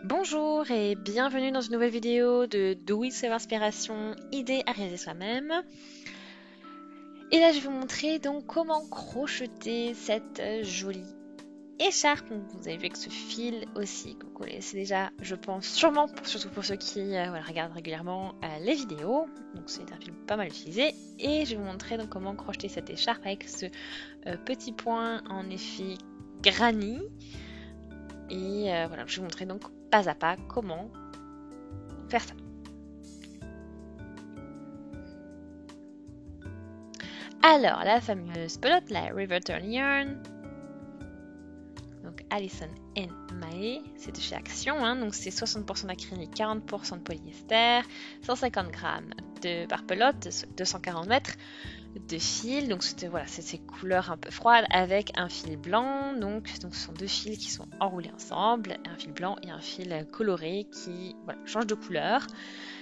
Bonjour et bienvenue dans une nouvelle vidéo de Do It Self Inspiration, idées à réaliser soi-même. Et là je vais vous montrer donc comment crocheter cette jolie écharpe. Donc, vous avez vu avec ce fil aussi que vous connaissez déjà, je pense sûrement, surtout pour ceux qui regardent régulièrement les vidéos. Donc c'est un fil pas mal utilisé. Et je vais vous montrer donc comment crocheter cette écharpe avec ce petit point en effet granny. Et voilà, je vais vous montrer donc pas à pas comment faire ça. Alors, la fameuse pelote, la Riverton Yarn, donc Alison and Mae, c'est de chez Action, hein, donc c'est 60% d'acrylique, 40% de polyester, 150 grammes par pelote, 240 mètres de fil, donc c'était voilà, c'est ces couleurs un peu froides avec un fil blanc, donc ce sont deux fils qui sont enroulés ensemble, un fil blanc et un fil coloré qui change de couleur.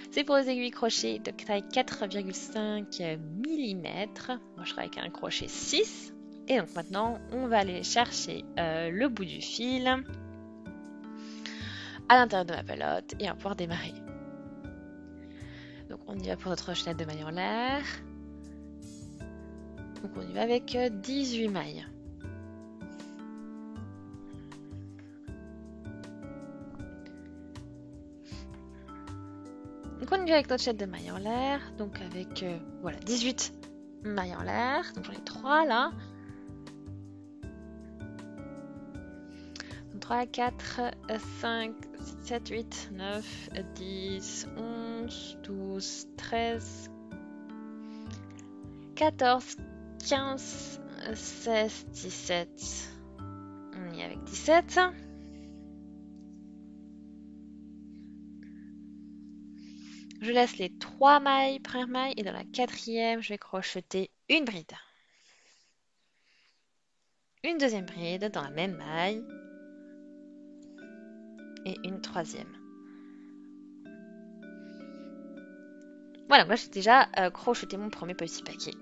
C'est pour les aiguilles crochet de taille 4,5 mm. Moi je travaille avec un crochet 6. Et donc maintenant on va aller chercher le bout du fil à l'intérieur de ma pelote et on va pouvoir démarrer. Donc on y va pour notre chaîette de mailles en l'air. Donc on y va avec 18 mailles. Donc on y va avec notre chaîne de mailles en l'air, donc avec 18 mailles en l'air, donc j'en ai 3 là. 3, 4, 5, 7, 8, 9, 10, 11, 12, 13, 14, 15, 16, 17. On y est avec 17. Je laisse les 3 mailles, première maille, et dans la quatrième, je vais crocheter une bride. Une deuxième bride dans la même maille. Et une troisième. Voilà, moi j'ai déjà crocheté mon premier petit paquet.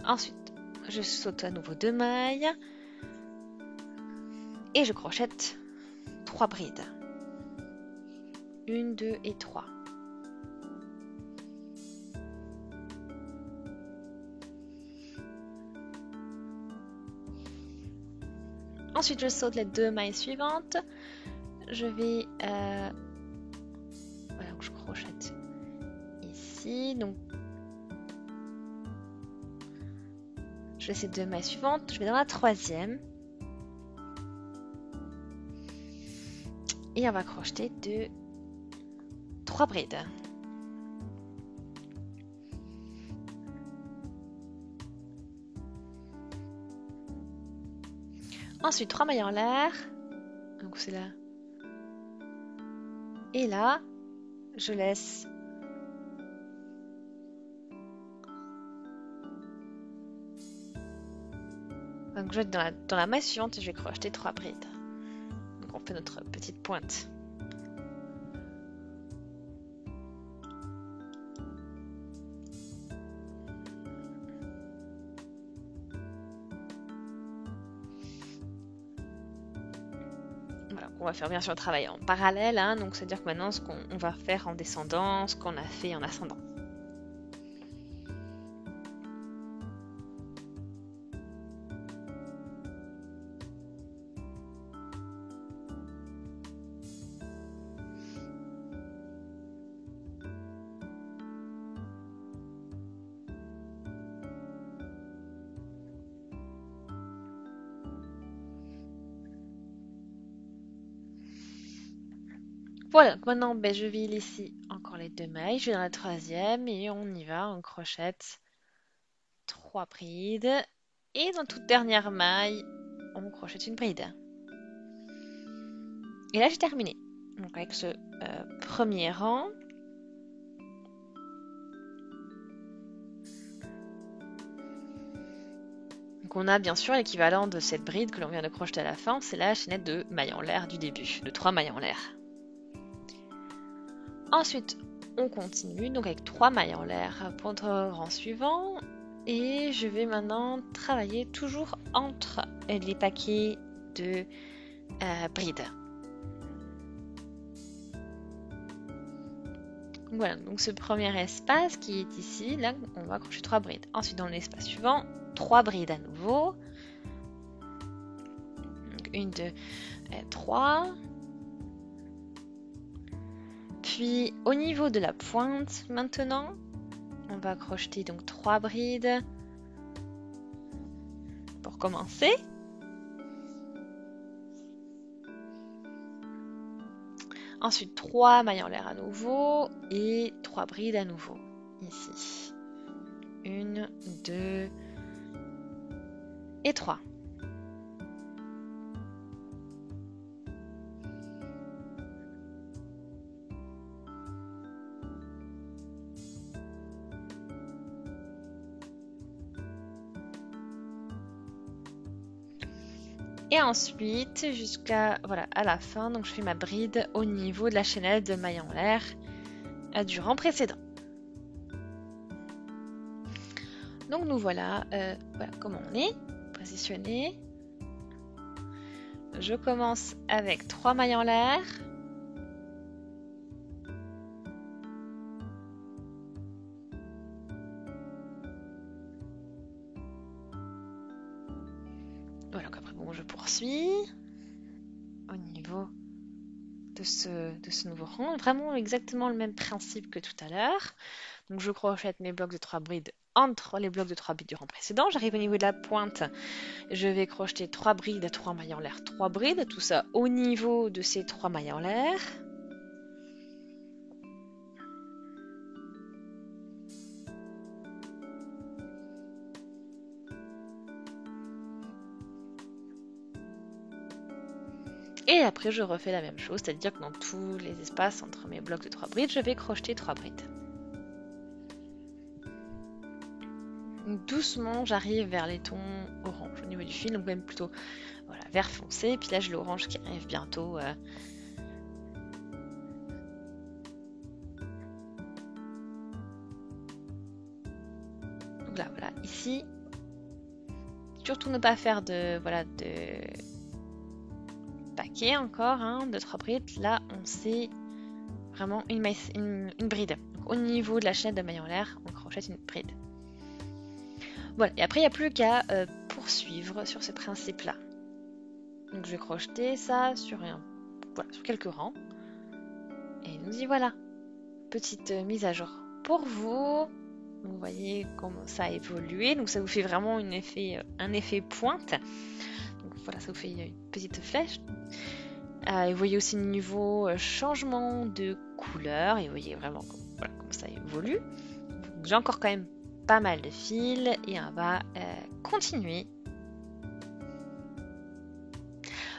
Ensuite, je saute à nouveau 2 mailles. Et je crochette 3 brides. 1, 2 et 3. Ensuite, je saute les 2 mailles suivantes. Je vais... voilà, je crochette ici. Donc, je laisse les 2 mailles suivantes. Je vais dans la troisième. Et on va crocheter 3 brides. Ensuite, 3 mailles en l'air. Donc c'est là. Et là, je laisse donc je vais dans la maille suivante et je vais crocheter 3 brides. Donc on fait notre petite pointe. Voilà, on va faire bien sûr le travail en parallèle, hein, donc c'est-à-dire que maintenant ce qu'on va faire en descendant, ce qu'on a fait en ascendant. Voilà, donc maintenant je vile ici encore les 2 mailles, je vais dans la troisième et on y va, on crochette 3 brides et dans toute dernière maille, on crochette une bride. Et là j'ai terminé. Donc avec ce premier rang, donc on a bien sûr l'équivalent de cette bride que l'on vient de crocheter à la fin, c'est la chaînette de mailles en l'air du début, de 3 mailles en l'air. Ensuite, on continue donc avec 3 mailles en l'air pour notre rang suivant. Et je vais maintenant travailler toujours entre les paquets de brides. Voilà, donc ce premier espace qui est ici, là, on va accrocher 3 brides. Ensuite, dans l'espace suivant, 3 brides à nouveau. Donc 1, 2, 3. Puis, au niveau de la pointe, maintenant, on va crocheter donc 3 brides pour commencer. Ensuite, 3 mailles en l'air à nouveau et 3 brides à nouveau, ici. 1, 2 et 3. Et ensuite, jusqu'à à la fin, donc je fais ma bride au niveau de la chaînette de mailles en l'air du rang précédent. Donc nous voilà, voilà comment on est positionné. Je commence avec 3 mailles en l'air. Voilà, donc après bon, je poursuis au niveau de ce nouveau rang. Vraiment exactement le même principe que tout à l'heure. Donc je crochette mes blocs de 3 brides entre les blocs de 3 brides du rang précédent. J'arrive au niveau de la pointe. Je vais crocheter 3 brides, 3 mailles en l'air, 3 brides. Tout ça au niveau de ces 3 mailles en l'air. Et après, je refais la même chose, c'est-à-dire que dans tous les espaces entre mes blocs de 3 brides, je vais crocheter 3 brides. Donc, doucement, j'arrive vers les tons orange au niveau du fil, donc même plutôt voilà, vert foncé. Et puis là, j'ai l'orange qui arrive bientôt. Donc là, voilà, ici, surtout ne pas faire de paquet encore, hein, de 3 brides. Là, on sait vraiment une bride. Donc, au niveau de la chaîne de mailles en l'air, on crochette une bride. Voilà, et après il n'y a plus qu'à poursuivre sur ce principe-là. Donc je vais crocheter ça sur quelques rangs. Et nous y voilà. Petite mise à jour pour vous. Vous voyez comment ça a évolué. Donc ça vous fait vraiment un effet pointe. Donc voilà, ça vous fait une petite flèche. Et vous voyez aussi le niveau changement de couleur. Et vous voyez vraiment comment ça évolue. Donc, j'ai encore quand même pas mal de fils et on va continuer.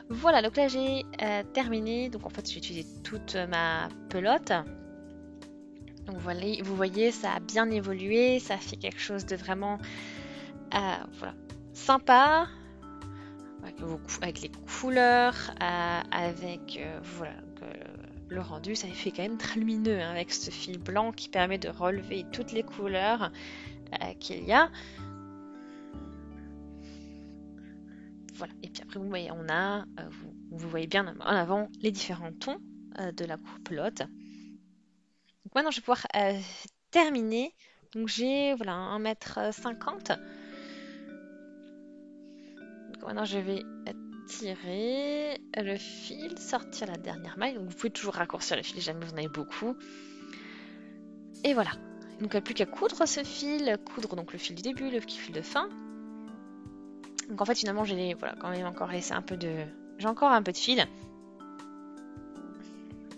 Voilà, donc là j'ai terminé. Donc en fait j'ai utilisé toute ma pelote. Donc voilà, vous voyez, ça a bien évolué, ça fait quelque chose de vraiment sympa avec les couleurs, avec le rendu, ça fait quand même très lumineux hein, avec ce fil blanc qui permet de relever toutes les couleurs qu'il y a. Voilà, et puis après vous voyez, on a, vous voyez bien en avant les différents tons de la coupelote. Donc maintenant je vais pouvoir terminer. Donc j'ai 1,50 m. Donc maintenant je vais tirer le fil, sortir la dernière maille. Donc vous pouvez toujours raccourcir le fil si jamais vous en avez beaucoup. Et voilà. Donc il n'y a plus qu'à coudre ce fil, coudre donc le fil du début, le fil de fin. Donc en fait finalement j'ai quand même encore laissé un peu de... J'ai encore un peu de fil.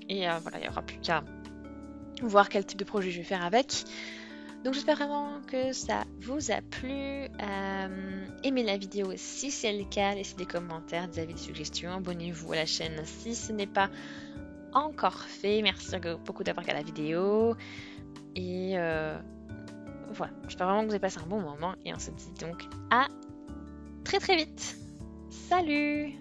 Et il n'y aura plus qu'à voir quel type de projet je vais faire avec. Donc j'espère vraiment que ça vous a plu. Aimez la vidéo si c'est le cas, laissez des commentaires, des avis, des suggestions. Abonnez-vous à la chaîne si ce n'est pas encore fait. Merci beaucoup d'avoir regardé la vidéo. Et voilà, j'espère vraiment que vous avez passé un bon moment. Et on se dit donc à très très vite. Salut!